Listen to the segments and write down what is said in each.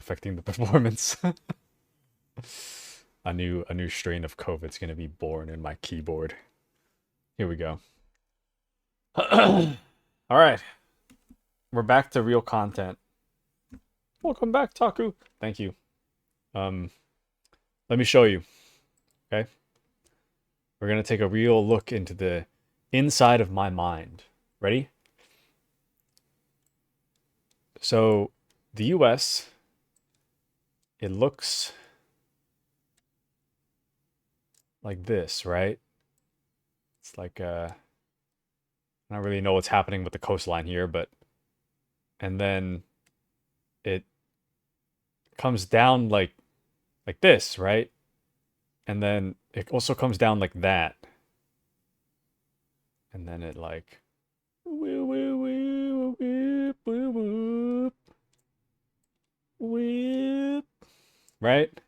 affecting the performance. A new strain of COVID's gonna be born in my keyboard. Here we go. All right, we're back to real content. Welcome back, Taku. Thank you. Um, Let me show you. Okay, we're gonna take a real look into the inside of my mind. Ready? So, the U.S. It looks like this, right? It's like I don't really know what's happening with the coastline here, but and then it comes down like this, right? And then it also comes down like that. And then it like woo woo woo woo woo woo woo, right?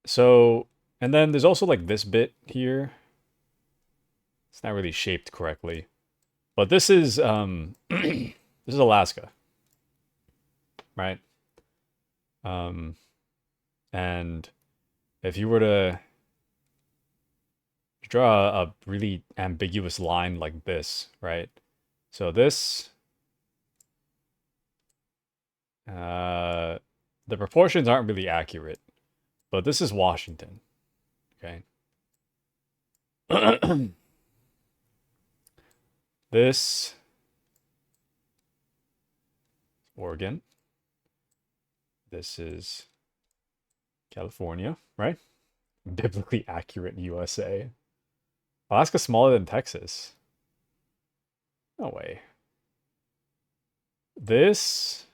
So, and then there's also like this bit here. It's not really shaped correctly. But this is this is Alaska, right? Um and if you were to draw a really ambiguous line like this, right? So this, uh, the proportions aren't really accurate, but this is Washington, okay? This, Oregon. This is California, right? Biblically accurate USA. Alaska's smaller than Texas. No way. This,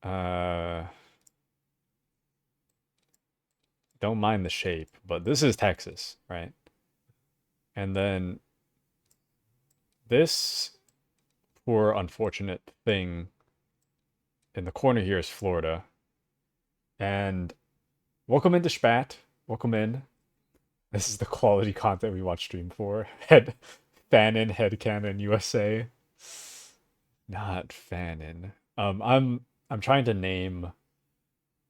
uh, don't mind the shape, but this is Texas, right? And then this poor unfortunate thing in the corner here is Florida. And welcome into Spat. Welcome in. This is the quality content we watch stream for. Fanon headcanon USA. Not Fanon. I'm trying to name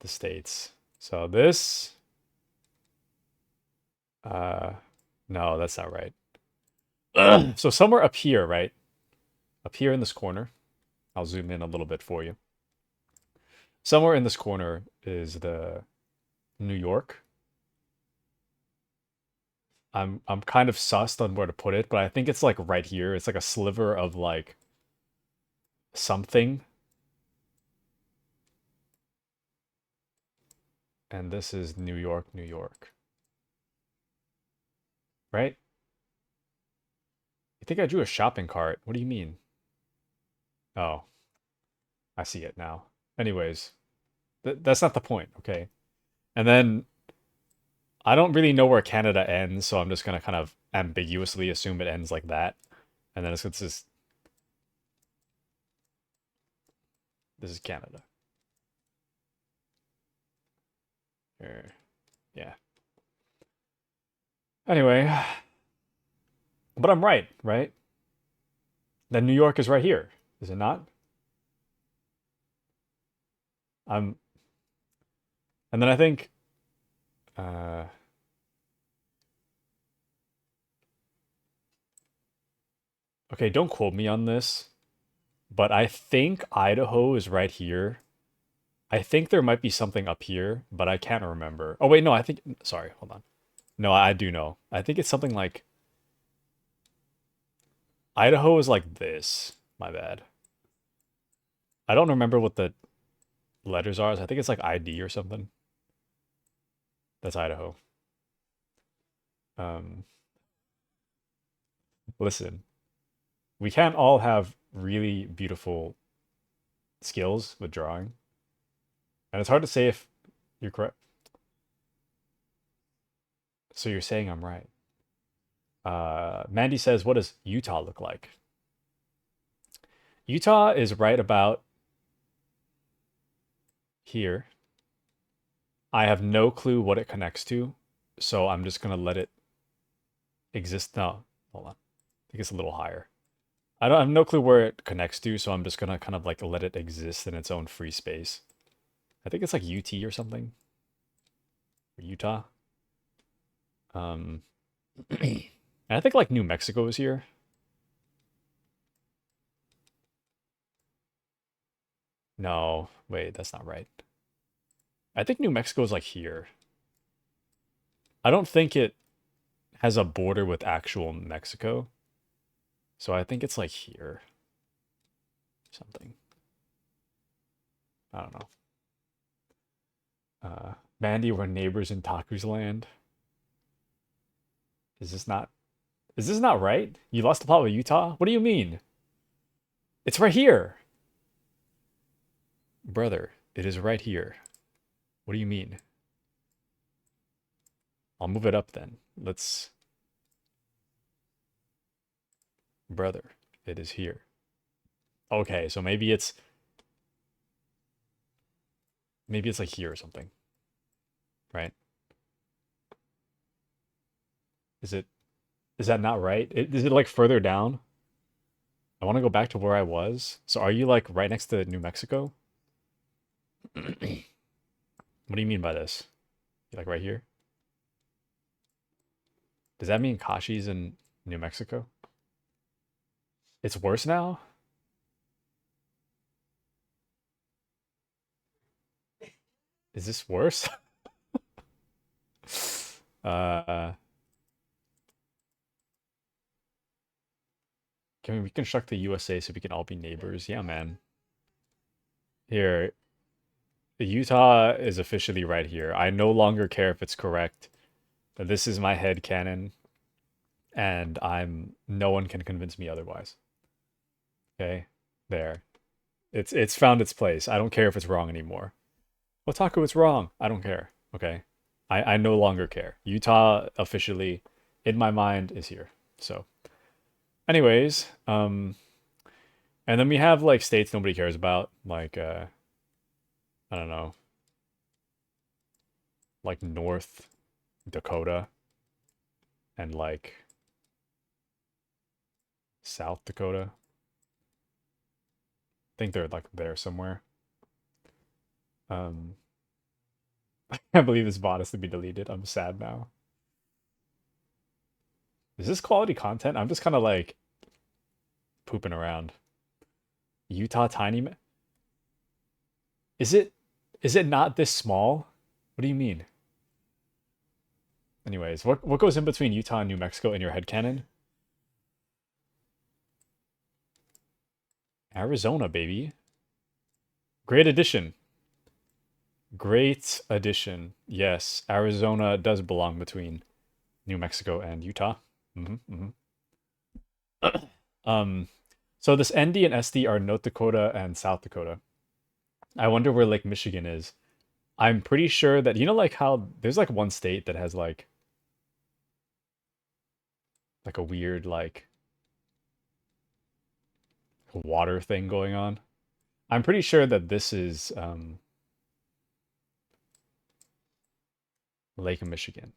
the states. So this uh no, that's not right. So somewhere up here, right? Up here in this corner. I'll zoom in a little bit for you. Somewhere in this corner is the New York. I'm kind of sussed on where to put it, but I think it's like right here. It's like a sliver of like something. And this is New York, New York. Right? You think I drew a shopping cart? What do you mean? Oh, I see it now. Anyways, that's not the point, okay? And then I don't really know where Canada ends, so I'm just gonna kind of ambiguously assume it ends like that. And then it's just this is Canada. Here. Yeah. Anyway, but I'm right, right? Then New York is right here, is it not? I'm, and then I think, uh, okay, don't quote me on this, but I think Idaho is right here. I think there might be something up here, but I can't remember. Oh wait, no, I think, sorry, hold on. No, I do know. I think it's something like Idaho is like this. My bad. I don't remember what the letters are. I think it's like ID or something. That's Idaho. Um, Listen, we can't all have really beautiful skills with drawing, and it's hard to say if you're correct. So you're saying I'm right. Mandy says, "What does Utah look like?" Utah is right about here. I have no clue what it connects to, so I'm just gonna let it exist. No, hold on. I think it's a little higher. I have no clue where it connects to, so I'm just gonna kind of like let it exist in its own free space. I think it's like UT or something. Or Utah. Um, and I think like New Mexico is here. No, wait, that's not right. I think New Mexico is like here. I don't think it has a border with actual Mexico. So I think it's like here. Something. I don't know. Mandy, we're neighbors in Taku's land. Is this not right? You lost the plot with Utah? What do you mean? It's right here. Brother, it is right here. What do you mean? I'll move it up then. Let's brother, it is here. Okay, so maybe it's like here or something, right? Is it is that not right? Is it like further down? I want to go back to where I was. So are you like right next to New Mexico? What do you mean by this? You like right here? Does that mean Kashi's in New Mexico? It's worse now? Is this worse? uh can we reconstruct the USA so we can all be neighbors? Yeah, man. Here, Utah is officially right here. I no longer care if it's correct. This is my head canon, and no one can convince me otherwise. Okay? There. It's found its place. I don't care if it's wrong anymore. Otaku, it's wrong. I don't care. Okay? I no longer care. Utah officially, in my mind, is here. So, anyways, and then we have like states nobody cares about, like I don't know, like North Dakota and like South Dakota. I think they're like there somewhere. Um, I can't believe this bot is to be deleted. I'm sad now. Is this quality content? I'm just kind of like pooping around. Utah tiny. Is it not this small? What do you mean? Anyways, what goes in between Utah and New Mexico in your headcanon? Arizona, baby. Great addition. Great addition. Yes, Arizona does belong between New Mexico and Utah. Um, so this ND and SD are North Dakota and South Dakota. I wonder where Lake Michigan is. I'm pretty sure that like how there's like one state that has like a weird like water thing going on. I'm pretty sure that this is Lake Michigan,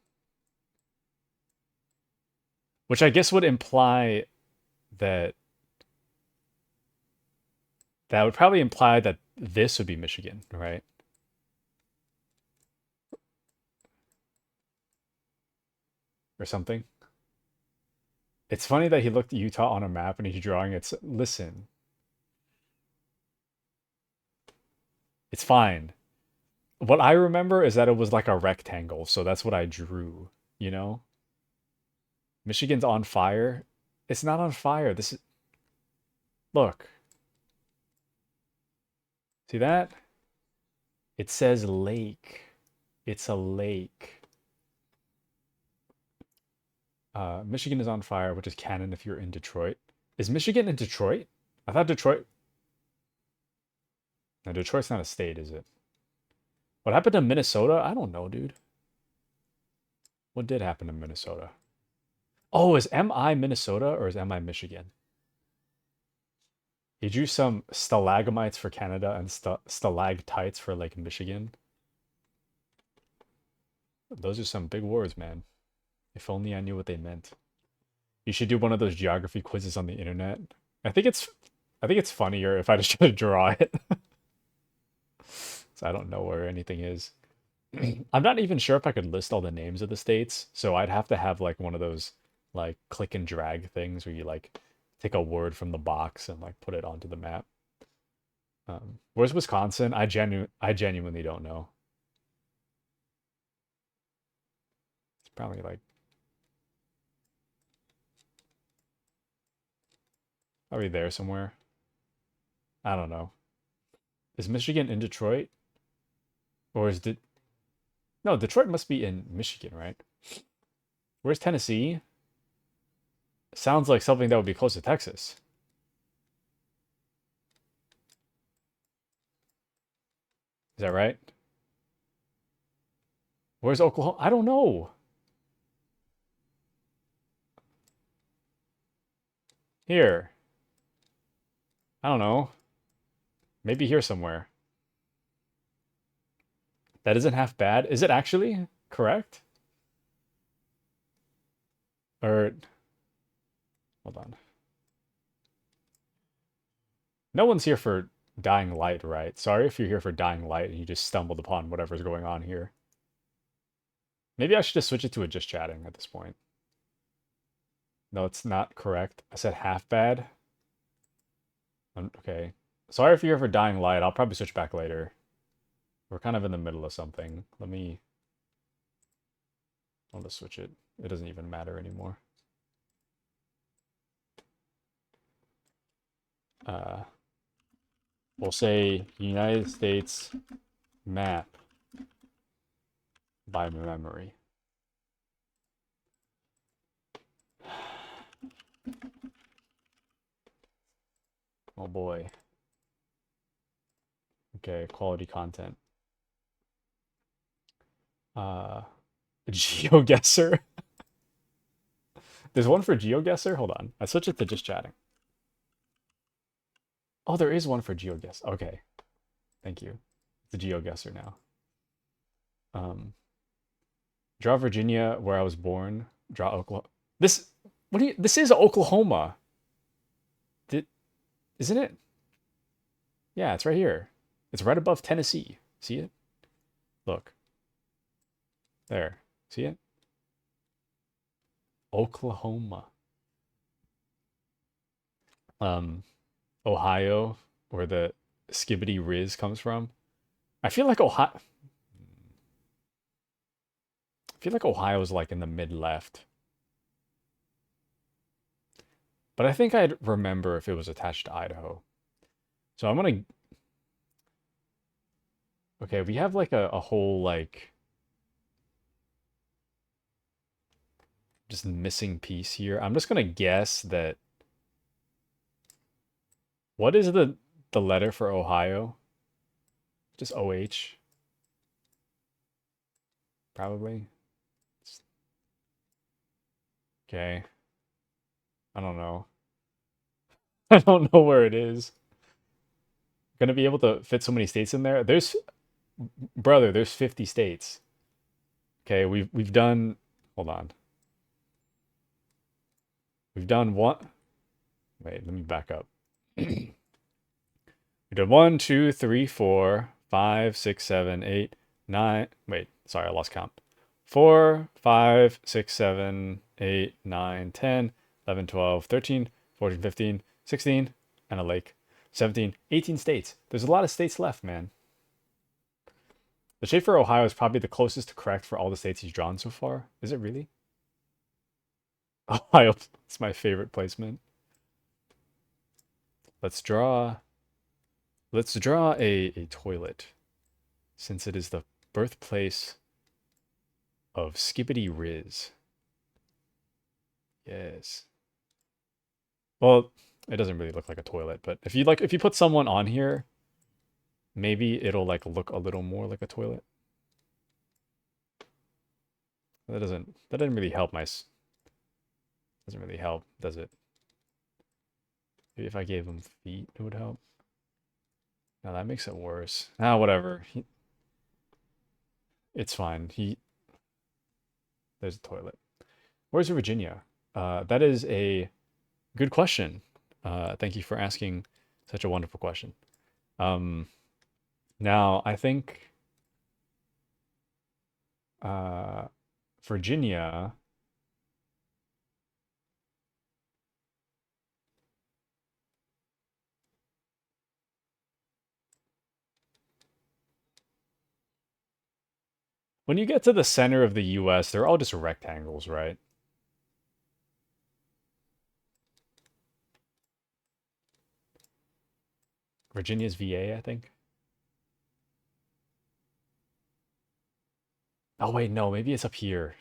which I guess would imply that would probably imply that this would be Michigan, right? Or something. It's funny that he looked at Utah on a map and he's drawing it. Listen, it's fine. What I remember is that it was like a rectangle, so that's what I drew, you know? Michigan's on fire. It's not on fire. This is look. See that? It says lake. It's a lake. Michigan is on fire, which is canon if you're in Detroit. Is Michigan in Detroit? I thought Detroit. No, Detroit's not a state, is it? What happened to Minnesota? I don't know, dude. What did happen to Minnesota? Oh, is MI Minnesota or is MI Michigan? He drew some stalagmites for Canada and stalactites for like Michigan. Those are some big words, man. If only I knew what they meant. You should do one of those geography quizzes on the internet. I think it's funnier if I just try to draw it. So I don't know where anything is. I'm not even sure if I could list all the names of the states, so I'd have to have like one of those like click and drag things where you like take a word from the box and like put it onto the map. Where's Wisconsin? I genuinely don't know. It's probably like probably there somewhere. I don't know. Is Michigan in Detroit? Or is it no, Detroit must be in Michigan, right? Where's Tennessee? Sounds like something that would be close to Texas. Is that right? Where's Oklahoma? I don't know. Here. I don't know. Maybe here somewhere. That isn't half bad. Is it actually correct? Or hold on. No one's here for Dying Light, right? Sorry if you're here for Dying Light and you just stumbled upon whatever's going on here. Maybe I should just switch it to a just chatting at this point. No, it's not correct. I said half bad. Okay. Sorry if you're here for Dying Light. I'll probably switch back later. We're kind of in the middle of something. I'll just switch it. It doesn't even matter anymore. We'll say United States map by memory. Oh boy. Okay, quality content. GeoGuessr. There's one for GeoGuessr? Hold on. I switched it to just chatting. Oh, there is one for GeoGuessr. Okay. Thank you. It's a GeoGuessr now. Draw Virginia, where I was born. Draw Oklahoma. This is Oklahoma. Isn't it? Yeah, it's right here. It's right above Tennessee. See it? Look. There. See it? Oklahoma. Ohio, where the Skibbity Riz comes from. I feel like Ohio is like in the mid left. But I think I'd remember if it was attached to Idaho. So I'm gonna. Okay, we have like a whole like just missing piece here. I'm just gonna guess that. What is the letter for Ohio? Just OH. Probably. Okay. I don't know. I don't know where it is. Gonna be able to fit so many states in there. There's 50 states. Okay, we've done. Hold on. We've done one. Wait, let me back up. We did 1, 2, 3, 4, 5, 6, 7, 8, 9. Wait, sorry, I lost count. 4, 5, 6, 7, 8, 9, 10, 11, 12, 13, 14, 15, 16, and a lake. 17, 18 states. There's a lot of states left, man. The shape for Ohio is probably the closest to correct for all the states he's drawn so far. Is it really? Ohio, it's my favorite placement. Let's draw a toilet, since it is the birthplace of Skibbity Riz. Yes. Well, it doesn't really look like a toilet, but if you put someone on here, maybe it'll like look a little more like a toilet. That doesn't really help doesn't really help, does it? Maybe if I gave him feet, it would help. Now that makes it worse. Ah, whatever. It's fine. There's a toilet. Where's Virginia? That is a good question. Thank you for asking such a wonderful question. Um, Now, I think uh, Virginia, when you get to the center of the US, they're all just rectangles, right? Virginia's VA, I think. Oh, wait, no, maybe it's up here.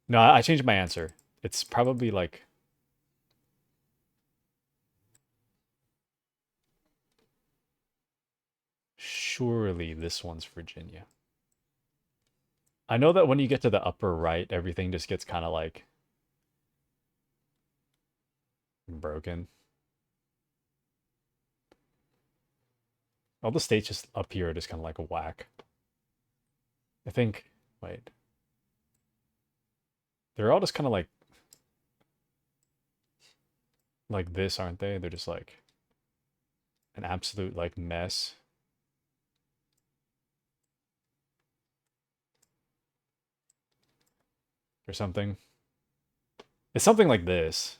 No, I changed my answer. It's probably like, surely this one's Virginia. I know that when you get to the upper right, everything just gets kind of like broken. All the states just up here are just kind of like a whack. I think, wait, they're all just kind of like this, aren't they? They're just like an absolute like mess or something. It's something like this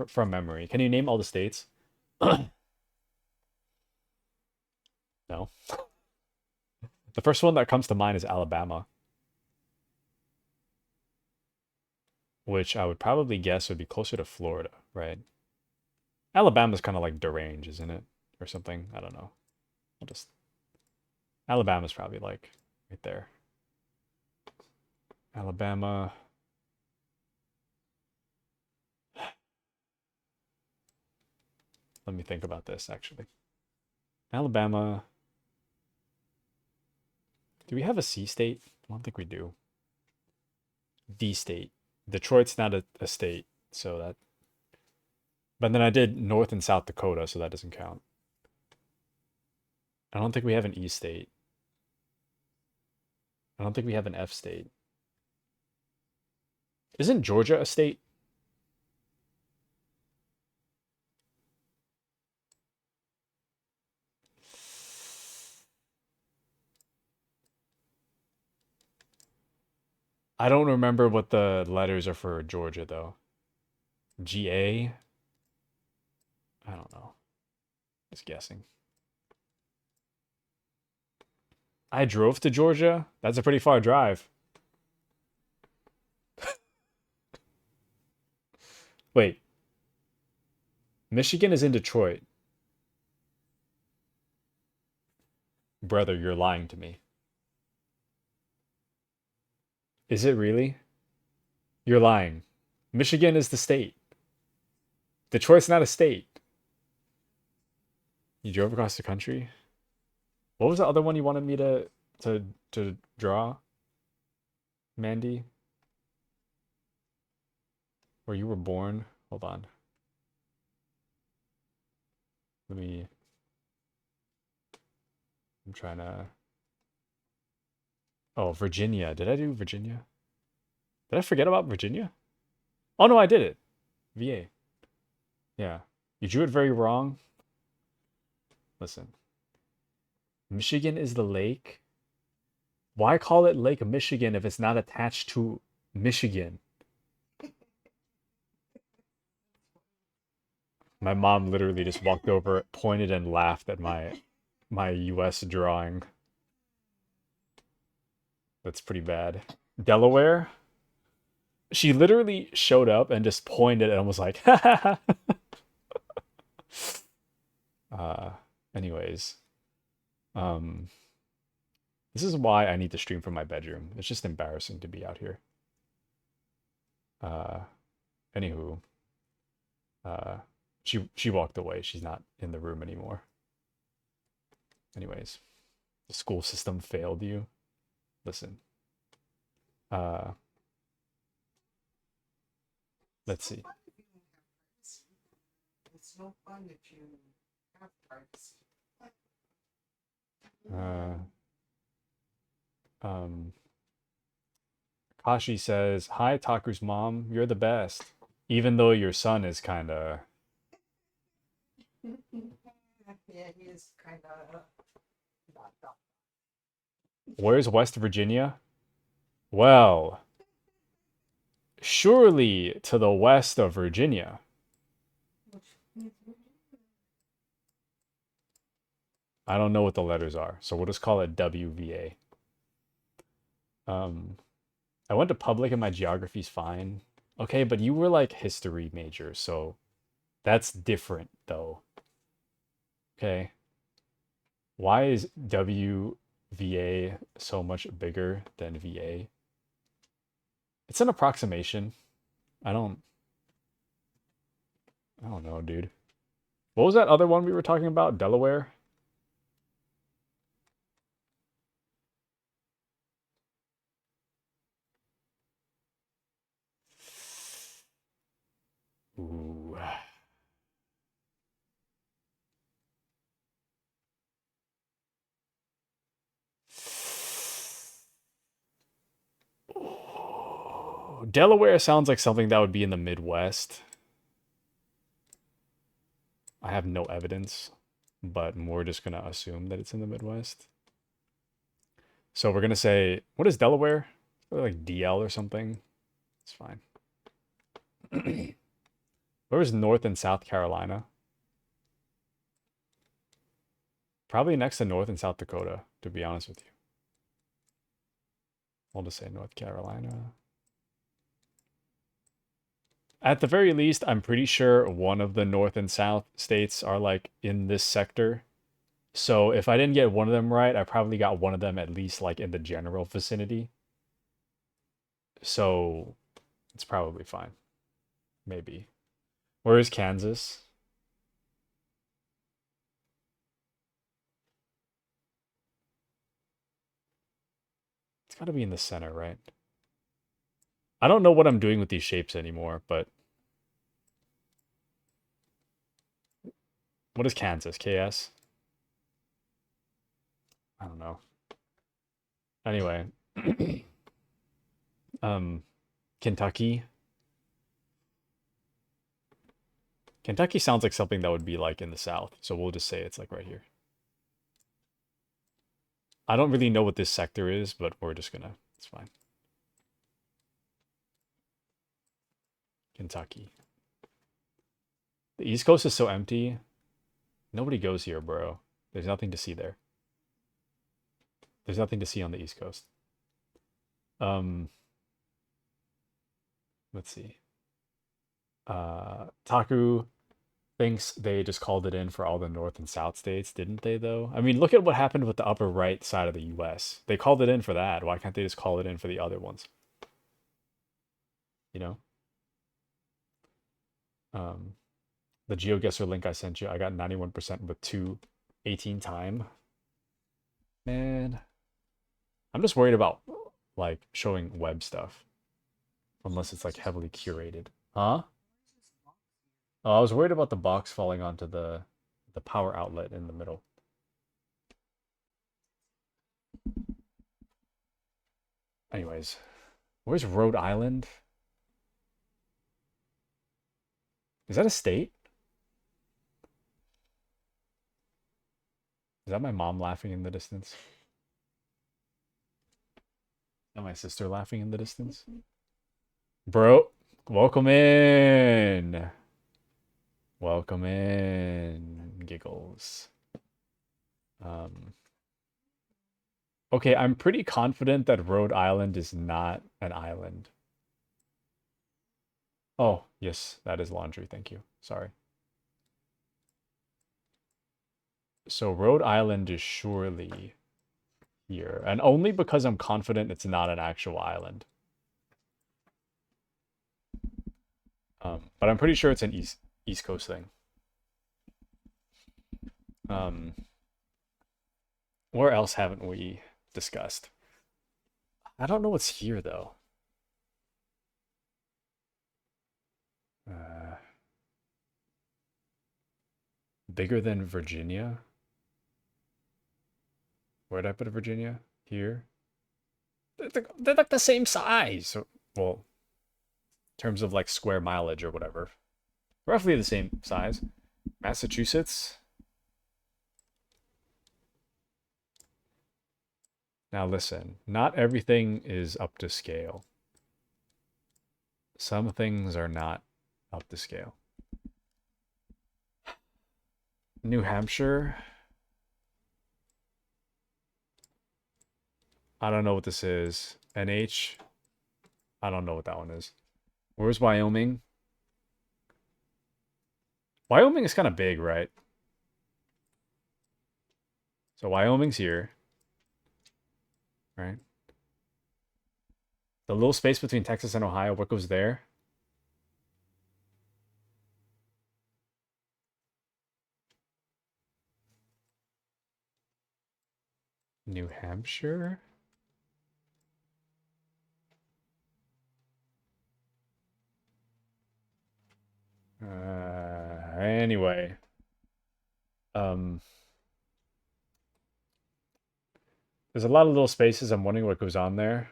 from memory. Can you name all the states? No. The first one that comes to mind is Alabama, which I would probably guess would be closer to Florida, right? Alabama's kind of like deranged, isn't it? Or something. I don't know. I'll just Alabama's probably like right there. Alabama. Let me think about this actually. Alabama. Do we have a C state? I don't think we do. D state. Detroit's not a state, so that. But then I did North and South Dakota, so that doesn't count. I don't think we have an E state. I don't think we have an F state. Isn't Georgia a state? I don't remember what the letters are for Georgia though. GA? I don't know. Just guessing. I drove to Georgia. That's a pretty far drive. Wait, Michigan is in Detroit. Brother, you're lying to me. Is it really? You're lying. Michigan is the state. Detroit's not a state. You drove across the country? What was the other one you wanted me to draw? Mandy? Where you were born? Hold on. Let me I'm trying to Oh, Virginia. Did I do Virginia? Did I forget about Virginia? Oh no, I did it. VA. Yeah. You drew it very wrong. Listen. Michigan is the lake. Why call it Lake Michigan if it's not attached to Michigan? My mom literally just walked over, pointed and laughed at my US drawing. That's pretty bad. Delaware? She literally showed up and just pointed and was like, uh anyways. Um this is why I need to stream from my bedroom. It's just embarrassing to be out here. Uh Anywho, uh she walked away. She's not in the room anymore. Anyways, the school system failed you. Listen. Uh let's see. It's no fun if you have privacy. Uh um Kashi says, "Hi Taku's mom, you're the best. Even though your son is kind of Yeah, he is kind of not dumb. Where's West Virginia? Well, surely to the west of Virginia. I don't know what the letters are, so we'll just call it WVA. I went to public and my geography's fine. Okay, but you were like history major, so that's different though. Okay. Why is WVA so much bigger than VA? It's an approximation. I don't I don't know, dude. What was that other one we were talking about? Delaware? Ooh. Delaware sounds like something that would be in the Midwest. I have no evidence, but we're just gonna assume that it's in the Midwest. So we're gonna say, what is Delaware? Like DL or something. It's fine. Where is North and South Carolina? Probably next to North and South Dakota, to be honest with you. We'll just say North Carolina. At the very least, I'm pretty sure one of the North and South states are like in this sector. So if I didn't get one of them right, I probably got one of them at least like in the general vicinity. So it's probably fine. Maybe. Where is Kansas? It's got to be in the center, right? I don't know what I'm doing with these shapes anymore, but what is Kansas? KS? I don't know. Anyway, Kentucky. Kentucky sounds like something that would be like in the South, so we'll just say it's like right here. I don't really know what this sector is, but we're just gonna, it's fine. Kentucky. The East Coast is so empty. Nobody goes here, bro. There's nothing to see there. There's nothing to see on the East Coast. Let's see. Taku thinks they just called it in for all the North and South states, didn't they, though? I mean, look at what happened with the upper right side of the US. They called it in for that. Why can't they just call it in for the other ones? You know? The GeoGuessr link I sent you, I got 91% with 218 time. Man. I'm just worried about, like, showing web stuff. Unless it's, like, heavily curated. Huh? Oh, I was worried about the box falling onto the power outlet in the middle. Anyways, where's Rhode Island? Is that a state? Is that my mom laughing in the distance? Is that my sister laughing in the distance? Bro, welcome in. Welcome in. Giggles. Okay, I'm pretty confident that Rhode Island is not an island. Oh, yes, that is laundry. Thank you. Sorry. So Rhode Island is surely here, and only because I'm confident it's not an actual island. But I'm pretty sure it's an East Coast thing. Where else haven't we discussed? I don't know what's here though. Bigger than Virginia? Where'd I put Virginia? Here? They're like the same size. Well, in terms of like square mileage or whatever. Roughly the same size. Massachusetts. Now listen, not everything is up to scale. Some things are not up to scale. New Hampshire. I don't know what this is. NH. I don't know what that one is. Where's Wyoming? Wyoming is kind of big, right? So Wyoming's here. Right? The little space between Texas and Ohio, what goes there? New Hampshire? Anyway. There's a lot of little spaces. I'm wondering what goes on there.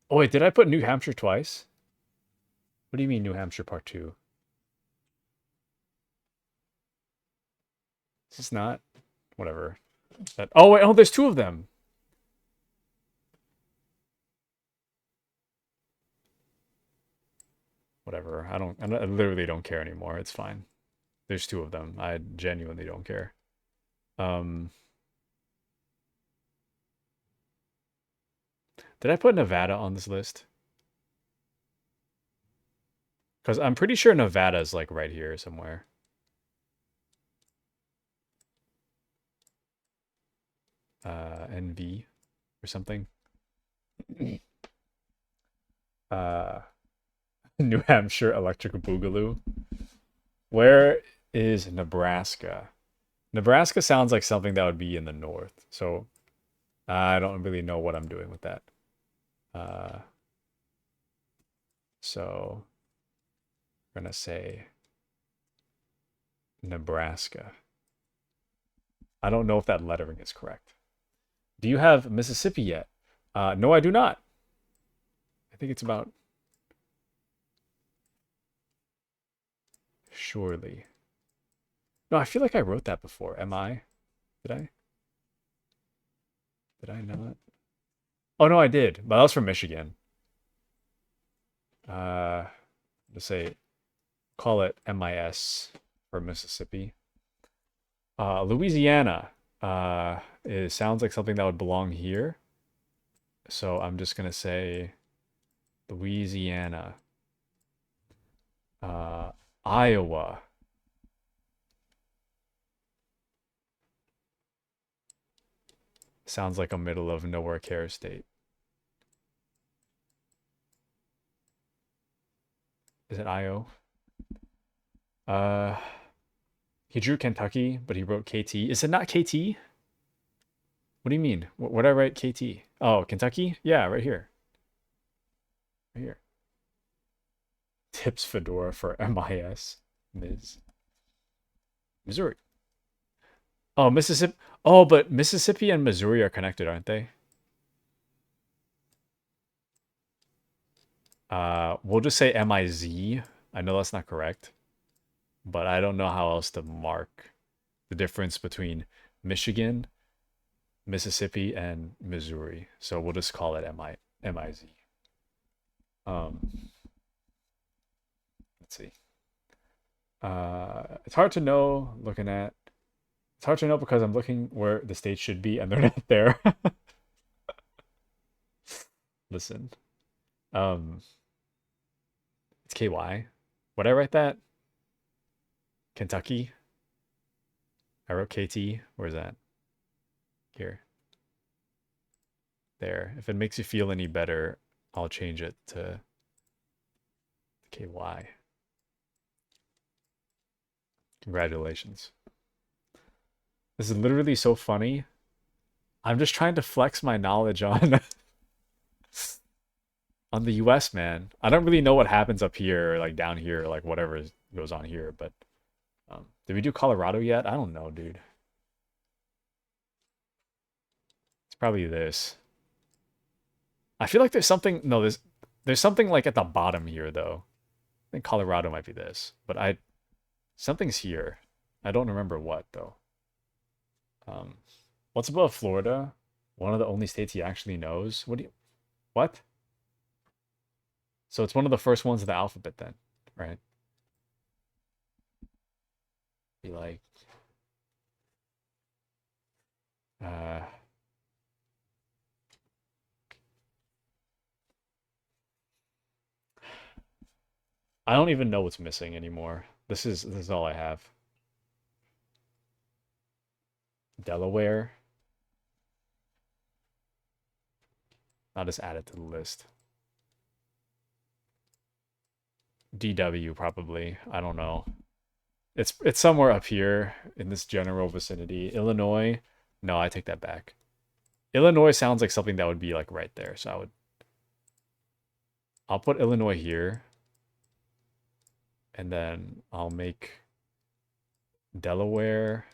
Oh, wait, did I put New Hampshire twice? What do you mean New Hampshire Part 2? Is this not? Whatever. Oh, wait, oh, there's two of them. Whatever. I literally don't care anymore. It's fine. There's two of them. I genuinely don't care. Did I put Nevada on this list? Because I'm pretty sure Nevada's like right here somewhere. NV or something. New Hampshire Electric Boogaloo. Where is Nebraska? Nebraska sounds like something that would be in the north. So I don't really know what I'm doing with that. So we're going to say Nebraska. I don't know if that lettering is correct. Do you have Mississippi yet? No, I do not. I think it's about... Surely. No, I feel like I wrote that before. Am I? Did I? Did I not? Oh, no, I did. But that was from Michigan. Let's say, call it MIS for Mississippi. Louisiana. It sounds like something that would belong here. So I'm just going to say Louisiana. Iowa. Sounds like a middle of nowhere care state. Is it Io? He drew Kentucky, but he wrote KT. Is it not KT? What do you mean? What did I write KT? Oh, Kentucky? Yeah, right here. Right here. Tips Fedora for MIS. Missouri. Oh, Mississippi. Oh, but Mississippi and Missouri are connected, aren't they? We'll just say MIZ. I know that's not correct, but I don't know how else to mark the difference between Michigan, Mississippi, and Missouri. So we'll just call it MIZ. Let's see. It's hard to know looking at. It's hard to know because I'm looking where the states should be and they're not there. Listen. It's KY. Would I write that? Kentucky. I wrote KT. Where's that? Here. There. If it makes you feel any better, I'll change it to KY. Congratulations. This is literally so funny. I'm just trying to flex my knowledge on on the US, man. I don't really know what happens up here, like down here, like whatever goes on here, but did we do Colorado yet? I don't know, dude. It's probably this. I feel like there's something, no, there's something like at the bottom here though. I think Colorado might be this, but Something's here. I don't remember what though. Um, what's above Florida? One of the only states he actually knows. What do you? What? So it's one of the first ones of the alphabet then, right? Be like, uh, I don't even know what's missing anymore. This is all I have. Delaware. I'll just add it to the list. DW probably. I don't know. It's somewhere up here in this general vicinity. Illinois. No, I take that back. Illinois sounds like something that would be like right there. So I'll put Illinois here and then I'll make Delaware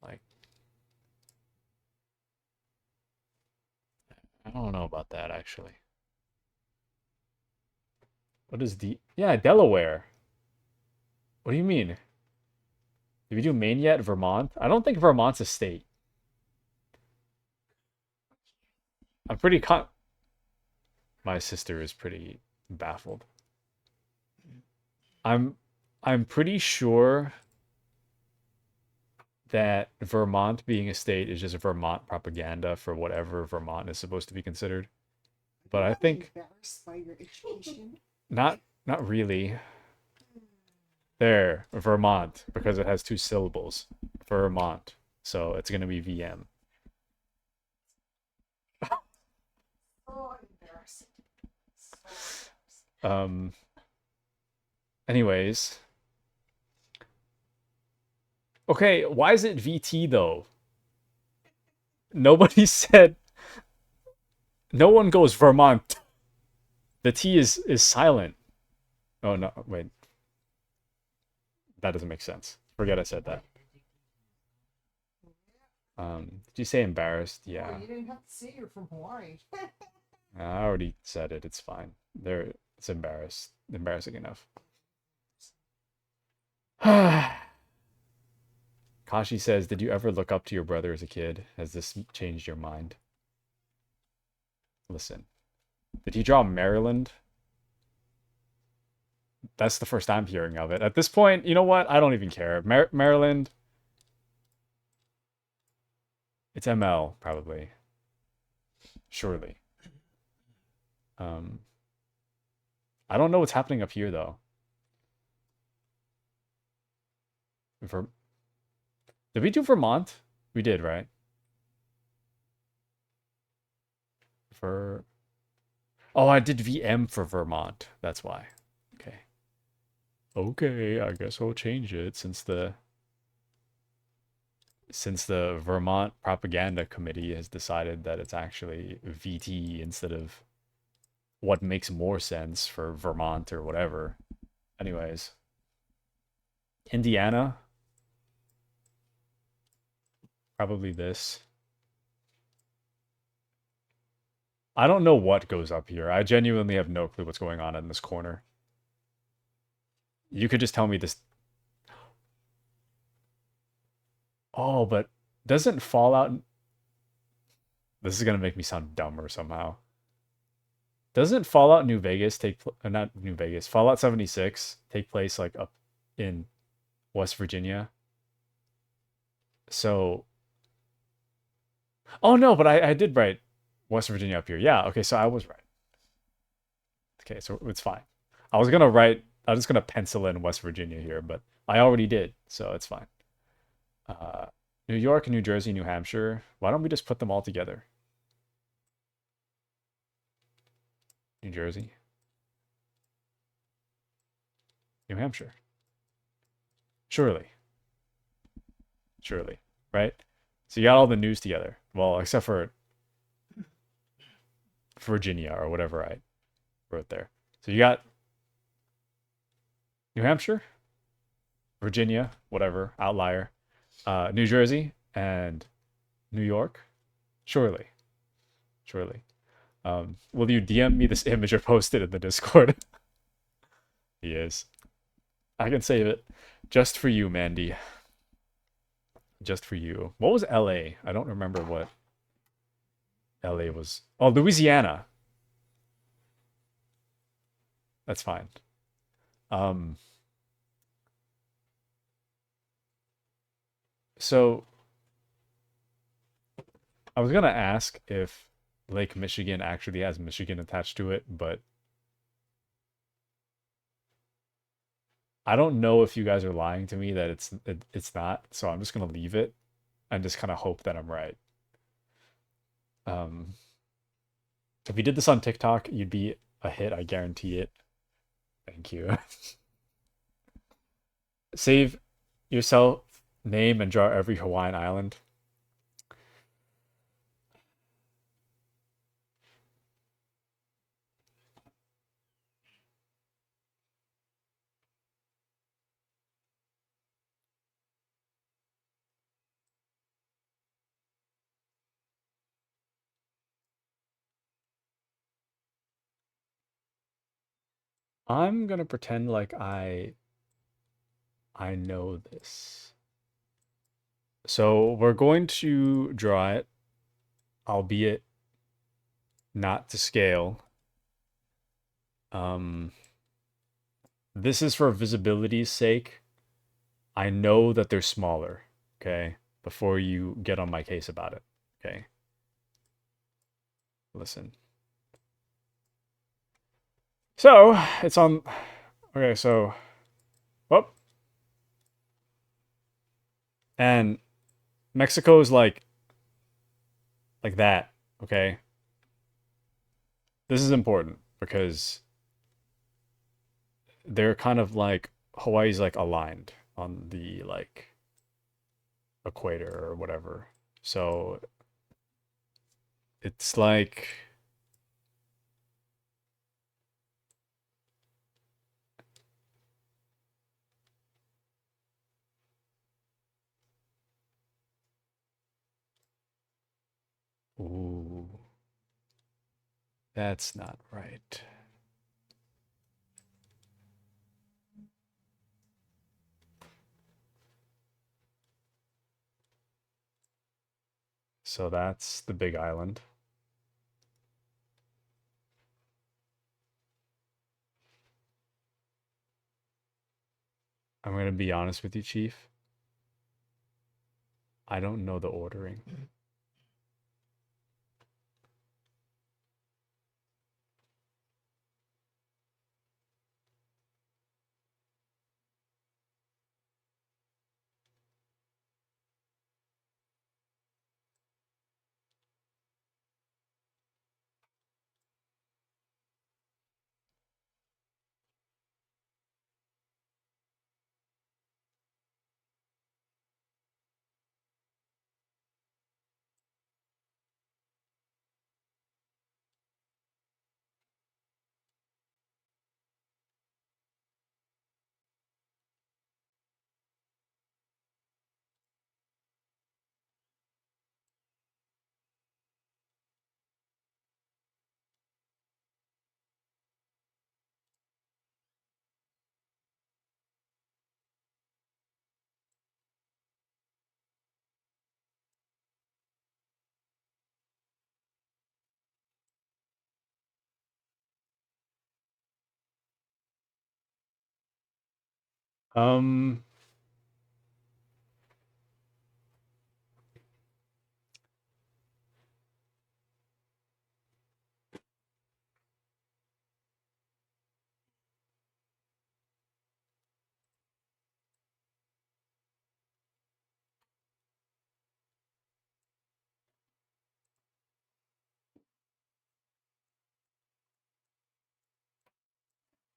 like I don't know about that actually. What is yeah, Delaware. What do you mean? Did we do Maine yet? Vermont? I don't think Vermont's a state. I'm pretty my sister is pretty baffled. I'm I'm pretty sure that Vermont being a state is just Vermont propaganda for whatever Vermont is supposed to be considered. But I think embarrassed by your education. not really. There, Vermont, because it has two syllables. Vermont. So it's gonna be VM. So embarrassing. So embarrassing. Um anyways. Okay, why is it VT though? Nobody said no one goes Vermont. The T is silent. Oh no, wait. That doesn't make sense. Forget I said that. Did you say embarrassed? Yeah. Oh, you didn't have to say you're from Hawaii. I already said it. It's fine. It's embarrassed. Embarrassing enough. Kashi says, "Did you ever look up to your brother as a kid? Has this changed your mind?" Listen, did he draw Maryland? That's the first I'm hearing of it. At this point, you know what? I don't even care. Maryland. It's ML probably. Surely. Um, I don't know what's happening up here though. Ver Did we do Vermont? We did, right? For Oh, I did VM for Vermont. That's why. Okay. Okay, I guess I'll change it since the Vermont Propaganda Committee has decided that it's actually VT instead of what makes more sense for Vermont or whatever. Anyways, Indiana, probably this. I don't know what goes up here. I genuinely have no clue what's going on in this corner. You could just tell me this. Oh, but doesn't Fallout. This is going to make me sound dumber somehow. Doesn't Fallout New Vegas not New Vegas, Fallout 76 take place like up in West Virginia? So, oh no, but I did write West Virginia up here. Yeah, okay, so I was right. Okay, so it's fine. I was just gonna pencil in West Virginia here, but I already did, so it's fine. Uh, New York, New Jersey, New Hampshire. Why don't we just put them all together? New Jersey, New Hampshire. Surely. Surely. Right? So you got all the news together. Well, except for Virginia or whatever I wrote there. So you got New Hampshire, Virginia, whatever, outlier, New Jersey, and New York. Surely. Surely. Will you DM me this image or post it in the Discord? He is. I can save it. Just for you, Mandy. Just for you. What was LA? I don't remember what LA was. Oh, Louisiana. That's fine. Um, so I was gonna ask if Lake Michigan actually has Michigan attached to it, but I don't know if you guys are lying to me that it's not. So I'm just gonna leave it and just kind of hope that I'm right. Um, if you did this on TikTok, you'd be a hit. I guarantee it. Thank you. Save yourself name and draw every Hawaiian island. I'm gonna pretend like I know this. So we're going to draw it, albeit not to scale. Um, this is for visibility's sake. I know that they're smaller, okay? Before you get on my case about it, okay? Listen. So it's on. Okay, so whoop, and Mexico is like that, okay? This is important because they're kind of like Hawaii's like aligned on the like equator or whatever. So it's like ooh, that's not right. So that's the big island. I'm gonna be honest with you, Chief. I don't know the ordering. Um,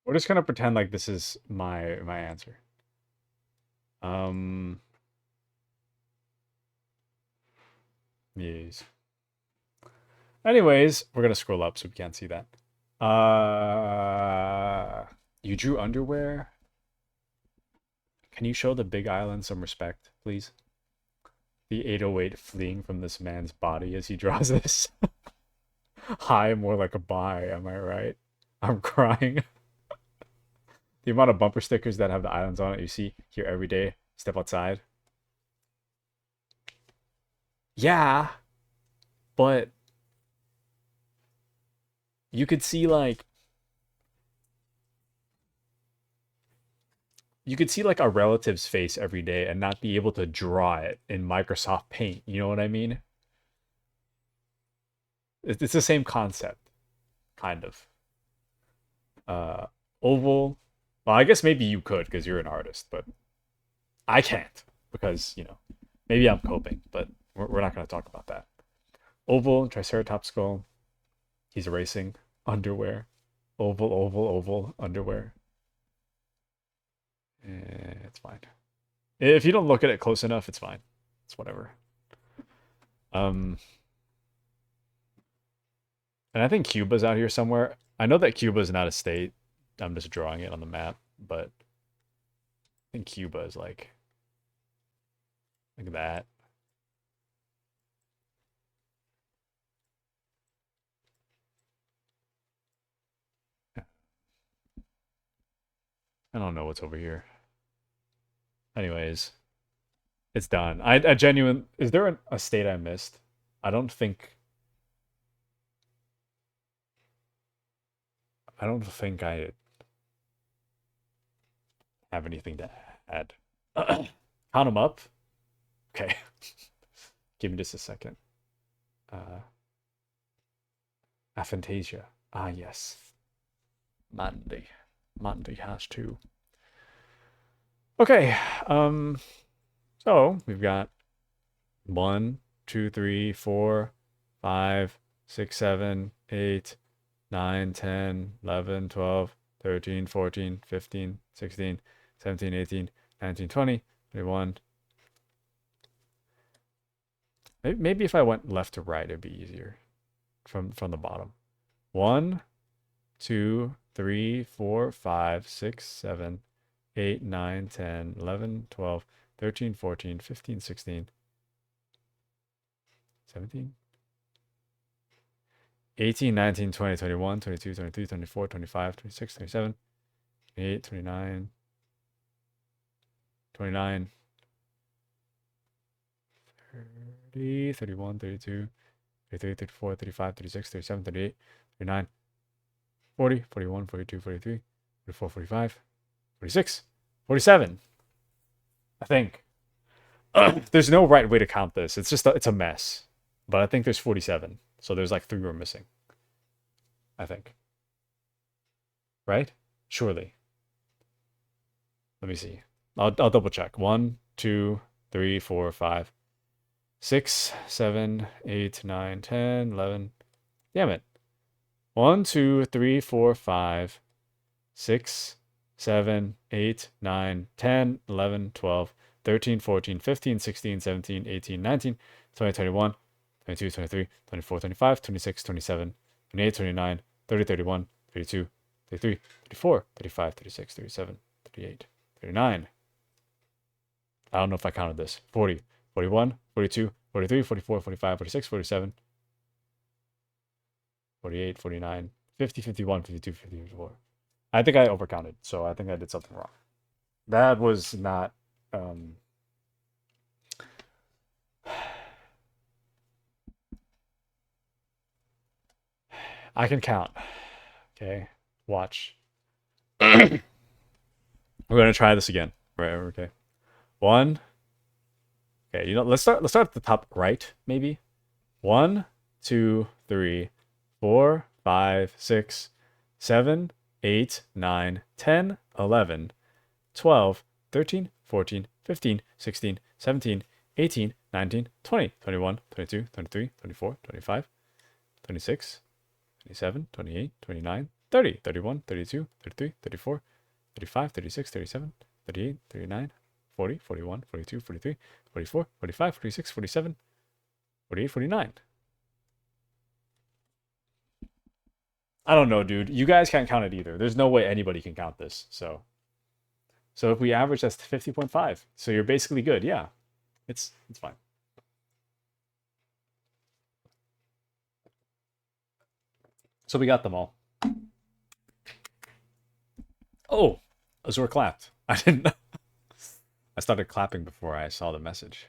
we're just gonna pretend like this is my answer. Um, yes. Anyways, we're gonna scroll up so we can't see that. You drew underwear. Can you show the Big Island some respect, please? The 808 fleeing from this man's body as he draws this. High, more like a buy, am I right? I'm crying. The amount of bumper stickers that have the islands on it you see here every day. Step outside. Yeah, but you could see like a relative's face every day and not be able to draw it in Microsoft Paint. You know what I mean? It's the same concept, kind of. Uh, Oval. Well, I guess maybe you could because you're an artist, but I can't because maybe I'm coping. But we're not going to talk about that. Oval, Triceratops skull. He's erasing underwear. Oval, oval, oval, underwear. It's fine. If you don't look at it close enough, it's fine. It's whatever. And I think Cuba's out here somewhere. I know that Cuba's not a state. I'm just drawing it on the map, but I think Cuba is like that. I don't know what's over here. Anyways, it's done. I genuine. Is there a state I missed? I don't think. I don't think I have anything to add. Count them up. Okay. Give me just a second. Aphantasia. Ah, yes. Mandy. Mandy has two. Okay. So we've got 1, 2, 3, 4, 5, 6, 7, 8, 9, 10, 11, 12, 13, 14, 15, 16, 17, 18, 19, 20, 21. Maybe if I went left to right, it'd be easier from the bottom. 1, 2, 3, 4, 5, 6, 7, 8, 9, 10, 11, 12, 13, 14, 15, 16, 17, 18, 19, 20, 21, 22, 23, 24, 25, 26, 27, 28, 29, 29, 30, 31, 32, 33, 34, 35, 36, 37, 38, 39, 40, 41, 42, 43, 44, 45, 46, 47. I think. There's no right way to count this. It's just it's a mess. But I think there's 47. So there's like 3 we're missing. I think. Right? Surely. Let me see. I'll double check. 1, 2, 3, 4, 5, 6, 7, 8, 9, 10, 11. Damn it. 1, 2, 3, 4, 5, 6, 7, 8, 9, 10, 11, 12, 13, 14, 15, 16, 17, 18, 19, 20, 21, 22, 23, 24, 25, 26, 27, 28, 29, 30, 31, 32, 33, 34, 35, 36, 37, 38, 39. I don't know if I counted this. 40, 41, 42, 43, 44, 45, 46, 47, 48, 49, 50, 51, 52, 54. I think I overcounted, so I think I did something wrong. That was not. I can count. Okay, watch. We're gonna try this again. Right. Okay. 1. Okay. Let's start. Let's start at the top right, maybe. 1, 2, 3, 4, 5, 6, 7, 8, 9, 10, 11, 12, 13, 14, 15, 16, 17, 18, 19, 20, 21, 22, 23, 24, 25, 26, 27, 28, 29, 30, 31, 32, 33, 34, 35, 36, 37, 38, 39, 40, 41, 42, 43, 44, 45, 46, 47, 48, 49. I don't know, dude. You guys can't count it either. There's no way anybody can count this. So if we average, that's 50.5. So you're basically good. Yeah. It's fine. So we got them all. Oh, Azure clapped. I didn't. I started clapping before I saw the message.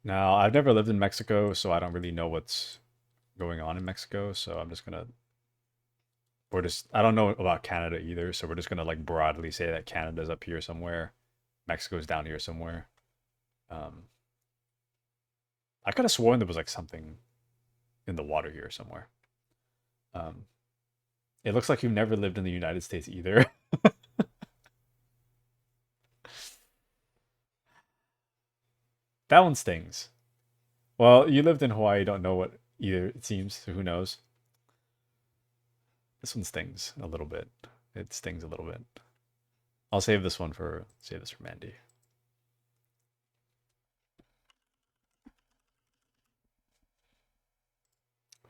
Now, I've never lived in Mexico, so I don't really know what's going on in Mexico. So I'm just gonna. We're just. I don't know about Canada either, so we're just gonna like broadly say that Canada's up here somewhere, Mexico's down here somewhere. Um, I could have sworn there was like something in the water here somewhere. Um, it looks like you've never lived in the United States either. That one stings. Well, you lived in Hawaii, don't know what either, it seems. So who knows? This one stings a little bit. It stings a little bit. I'll save this for Mandy.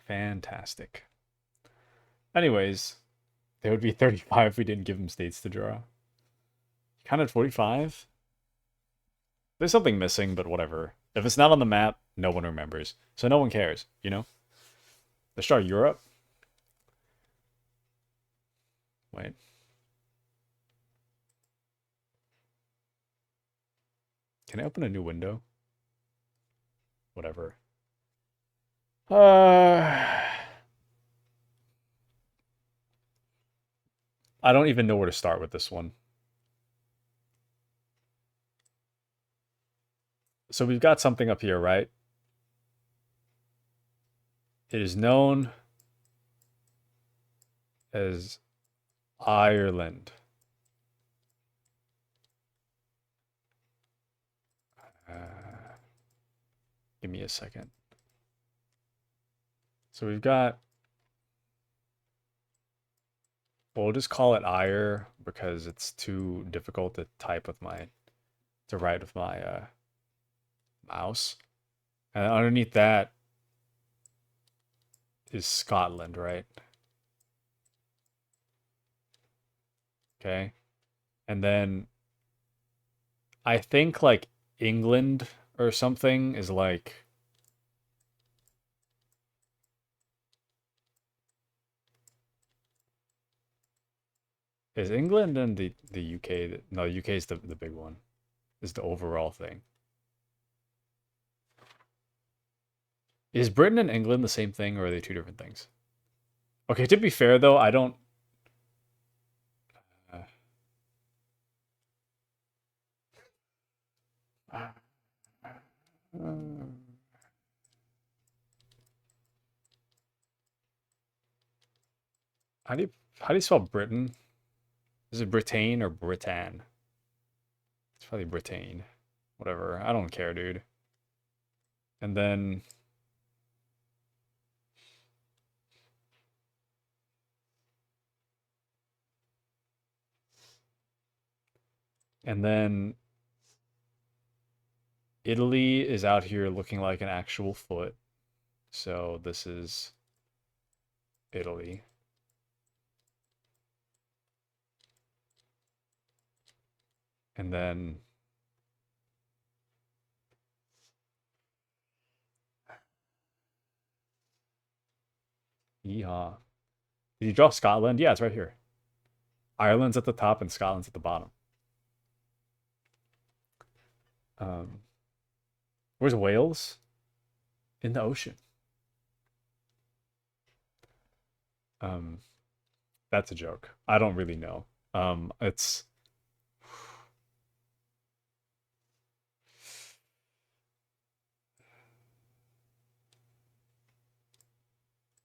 Fantastic. Anyways, there would be 35 if we didn't give him states to draw. Counted 45? There's something missing, but whatever. If it's not on the map, no one remembers. So no one cares, you know? Let's draw Europe. Wait. Can I open a new window? Whatever. I don't even know where to start with this one. So we've got something up here, right? It is known as Ireland. Give me a second. So we've got, we'll just call it Ire because it's too difficult to type with my, to write with my mouse. And underneath that is Scotland, right? Okay. And then I think like England or something is like, is England and the UK, no, UK is the big one, is the overall thing. Is Britain and England the same thing or are they two different things? Okay, to be fair though, I don't. Uh, how do you how do you spell Britain? Is it Britain or Britain? It's probably Britain. Whatever. I don't care, dude. And then and then Italy is out here looking like an actual foot. So this is Italy. And then yeehaw. Did you draw Scotland? Yeah, it's right here. Ireland's at the top and Scotland's at the bottom. Um, where's Wales? In the ocean. Um, that's a joke. I don't really know. It's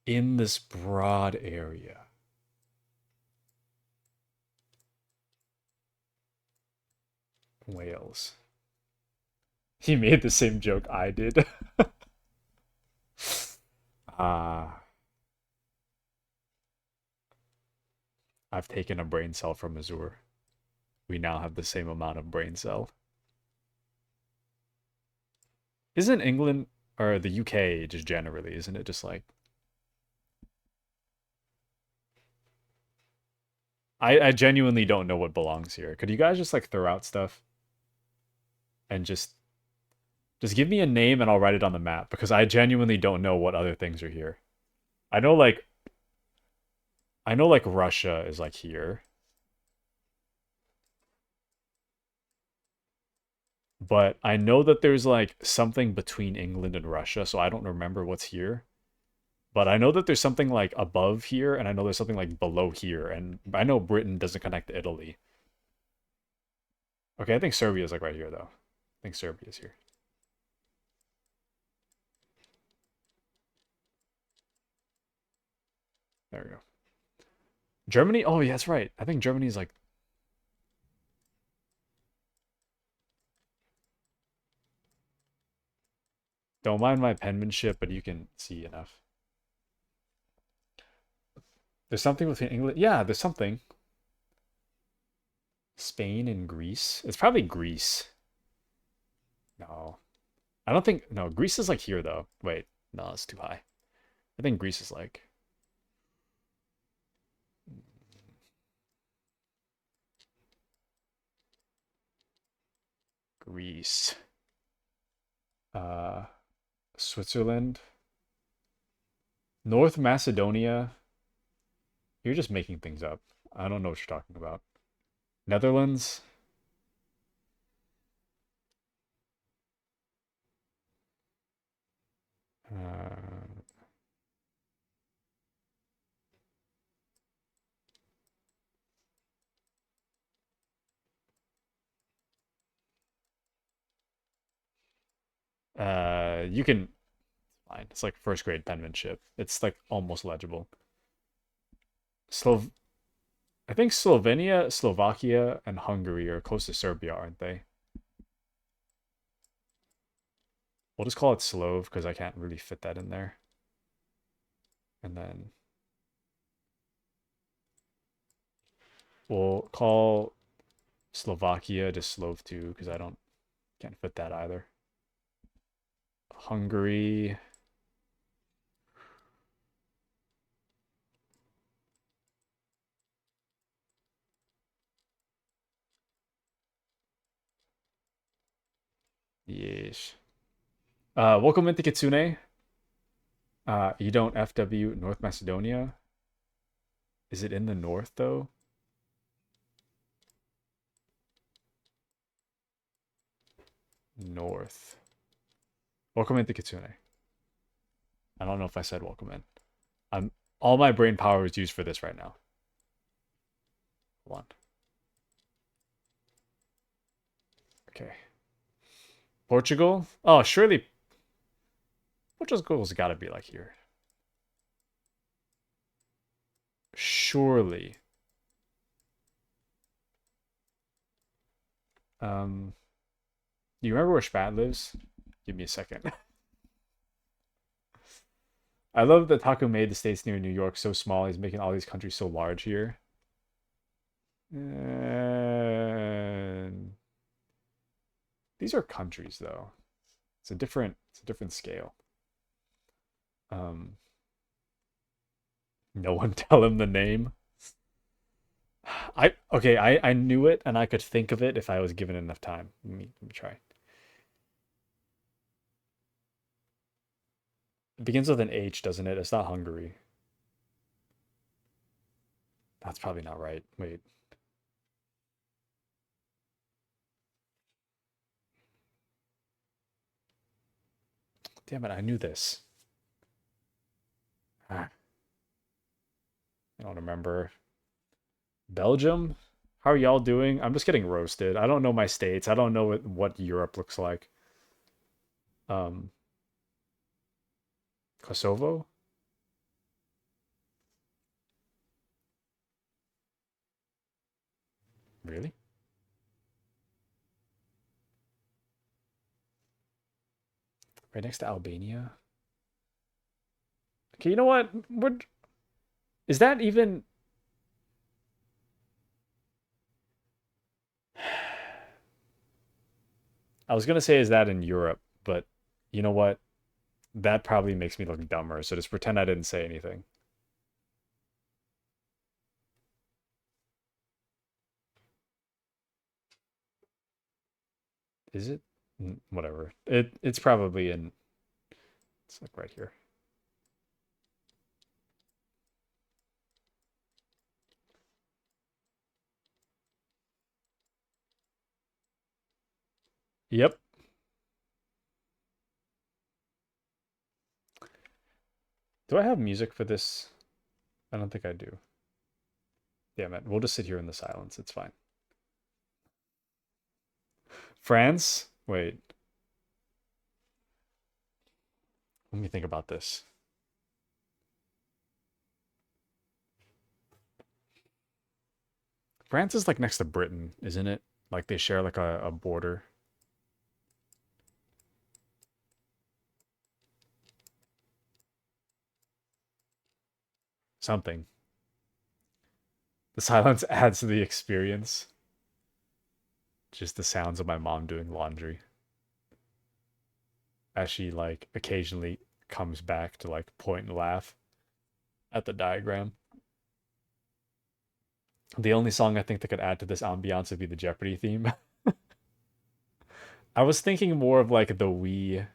in this broad area. Wales. He made the same joke I did. Ah, I've taken a brain cell from Azure. We now have the same amount of brain cell. Isn't England or the UK just generally, isn't it just like I genuinely don't know what belongs here. Could you guys just like throw out stuff and just give me a name and I'll write it on the map because I genuinely don't know what other things are here. I know like I know like Russia is like here, but I know that there's like something between England and Russia, so I don't remember what's here. But I know that there's something like above here, and I know there's something like below here, and I know Britain doesn't connect to Italy. Okay, I think Serbia is like right here though. I think Serbia is here. There we go. Germany? Oh, yeah, that's right. I think Germany is like. Don't mind my penmanship, but you can see enough. There's something with England. Yeah, there's something. Spain and Greece. It's probably Greece. No. I don't think. No, Greece is like here, though. Wait. No, it's too high. I think Greece is like. Greece. Uh, Switzerland. North Macedonia. You're just making things up. I don't know what you're talking about. Netherlands. Uh, you can. Fine. It's like first grade penmanship. It's like almost legible. Slov I think Slovenia, Slovakia, and Hungary are close to Serbia, aren't they? We'll just call it Slove because I can't really fit that in there. And then we'll call Slovakia to Slove too because I don't can't fit that either. Hungary. Yes. Welcome into Kitsune. You don't FW North Macedonia. Is it in the north though? North. Welcome into Kitsune. I don't know if I said welcome in. I'm all my brain power is used for this right now. Hold on. Okay. Portugal? Oh, surely Portugal's got to be like here. Surely. Um, do you remember where Spat lives? Give me a second. I love that Taku made the states near New York so small. He's making all these countries so large here. And these are countries though. It's a different scale. Um, no one tell him the name. I knew it and I could think of it if I was given enough time. Let me try. It begins with an H, doesn't it? It's not Hungary. That's probably not right. Wait. Damn it, I knew this. Ah, I don't remember. Belgium? How are y'all doing? I'm just getting roasted. I don't know my states. I don't know what Europe looks like. Um, Kosovo? Really? Right next to Albania? Okay, you know what? What is that even? I was gonna say is that in Europe, but you know what? That probably makes me look dumber. So just pretend I didn't say anything. Is it? Whatever. It's probably in. It's like right here. Yep. Do I have music for this? I don't think I do. Damn it. We'll just sit here in the silence. It's fine. France? Wait. Let me think about this. France is like next to Britain, isn't it? Like they share like a border. Something. The silence adds to the experience. Just the sounds of my mom doing laundry. As she like occasionally comes back to like point and laugh at the diagram. The only song I think that could add to this ambiance would be the Jeopardy theme. I was thinking more of like the Wii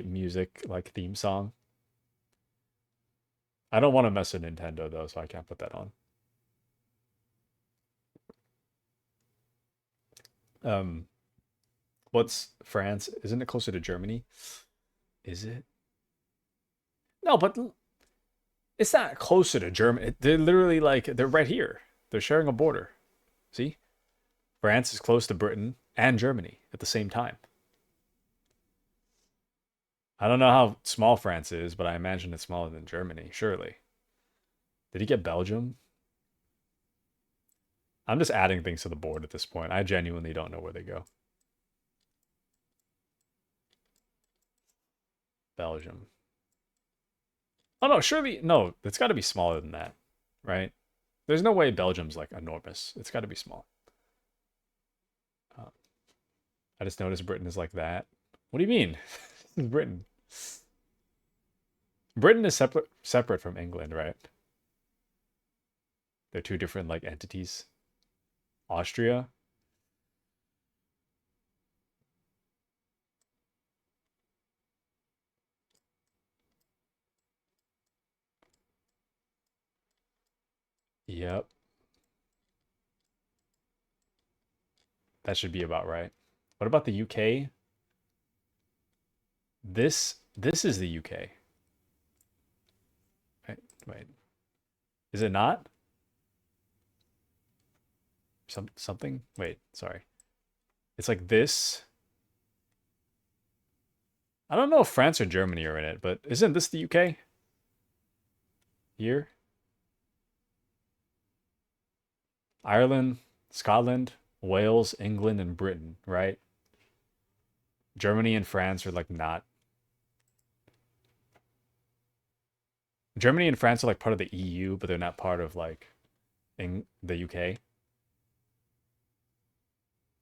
music like theme song. I don't want to mess with Nintendo though, so I can't put that on. Um, what's France? Isn't it closer to Germany? Is it? No, but it's not closer to Germany. They're literally like they're right here. They're sharing a border. See? France is close to Britain and Germany at the same time. I don't know how small France is, but I imagine it's smaller than Germany, surely. Did he get Belgium? I'm just adding things to the board at this point. I genuinely don't know where they go. Belgium. Oh no, surely no, it's got to be smaller than that, right? There's no way Belgium's like enormous. It's got to be small. Uh, I just noticed Britain is like that. What do you mean? This is Britain. Britain is separate from England, right? They're two different like entities. Austria. Yep, that should be about right. What about the UK? This is the UK. Wait. Is it not? Something? Wait, sorry. It's like this. I don't know if France or Germany are in it, but isn't this the UK? Here? Ireland, Scotland, Wales, England, and Britain, right? Germany and France are like not. Germany and France are like part of the EU, but they're not part of like in the UK.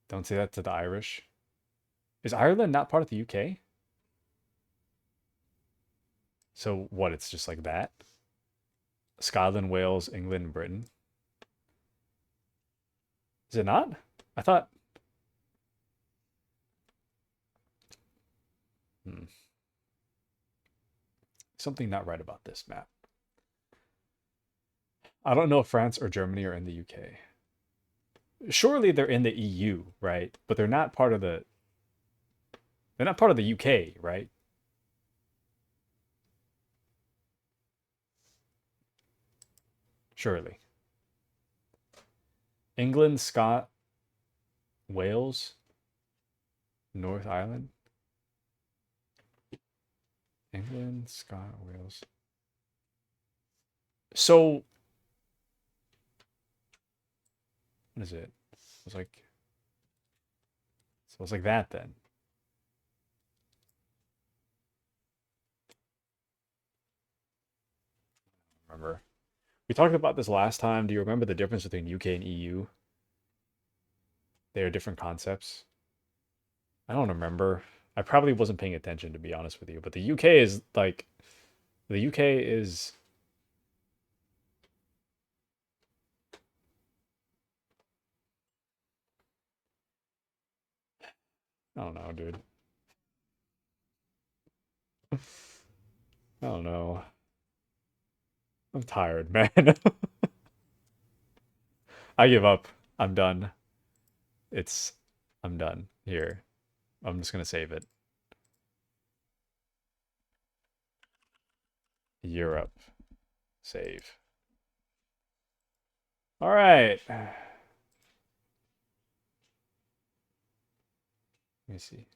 Don't say that to the Irish. Is Ireland not part of the UK? So what? It's just like that. Scotland, Wales, England, and Britain. Is it not? I thought. Hmm, something not right about this map. I don't know if France or Germany are in the UK. Surely they're in the EU, right? But they're not part of the. They're not part of the UK, right? Surely. England, Scott, Wales, North Ireland. England, Scott, Wales. So what is it? It's like so it's like that then. Remember? We talked about this last time. Do you remember the difference between UK and EU? They are different concepts. I don't remember. I probably wasn't paying attention to be honest with you, but the UK is like the UK is I don't know, dude. I don't know. I'm tired, man. I give up. I'm done. It's I'm done. Here. I'm just gonna save it. Europe. Save. All right. Let me see.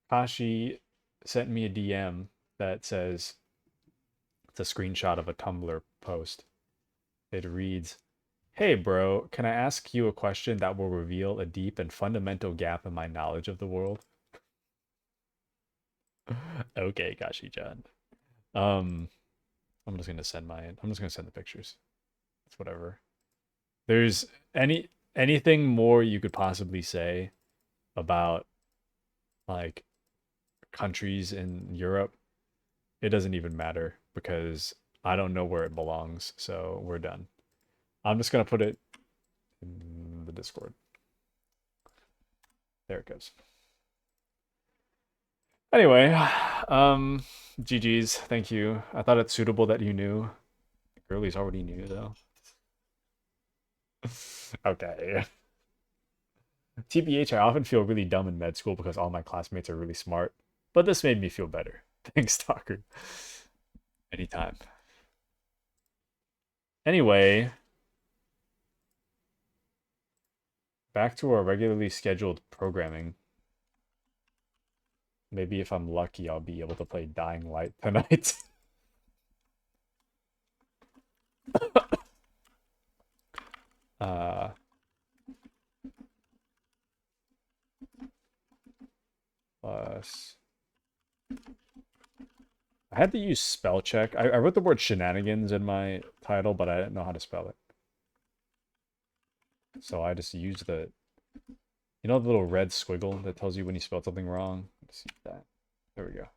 Kashi sent me a DM that says it's a screenshot of a Tumblr post. It reads, "Hey bro, can I ask you a question that will reveal a deep and fundamental gap in my knowledge of the world?" Okay, Kashi-chan. Um, I'm just gonna send the pictures. It's whatever. There's anything more you could possibly say about like countries in Europe, it doesn't even matter because I don't know where it belongs. So we're done. I'm just gonna put it in the Discord. There it goes. Anyway, GG's. Thank you. I thought it's suitable that you knew. Girlies already knew though. Okay. TBH, I often feel really dumb in med school because all my classmates are really smart, but this made me feel better. Thanks, Taku. Anytime. Anyway, back to our regularly scheduled programming. Maybe if I'm lucky, I'll be able to play Dying Light tonight. uh, plus, I had to use spell check. I wrote the word shenanigans in my title, but I didn't know how to spell it. So I just used the, you know, the little red squiggle that tells you when you spelled something wrong? Just use that. There we go.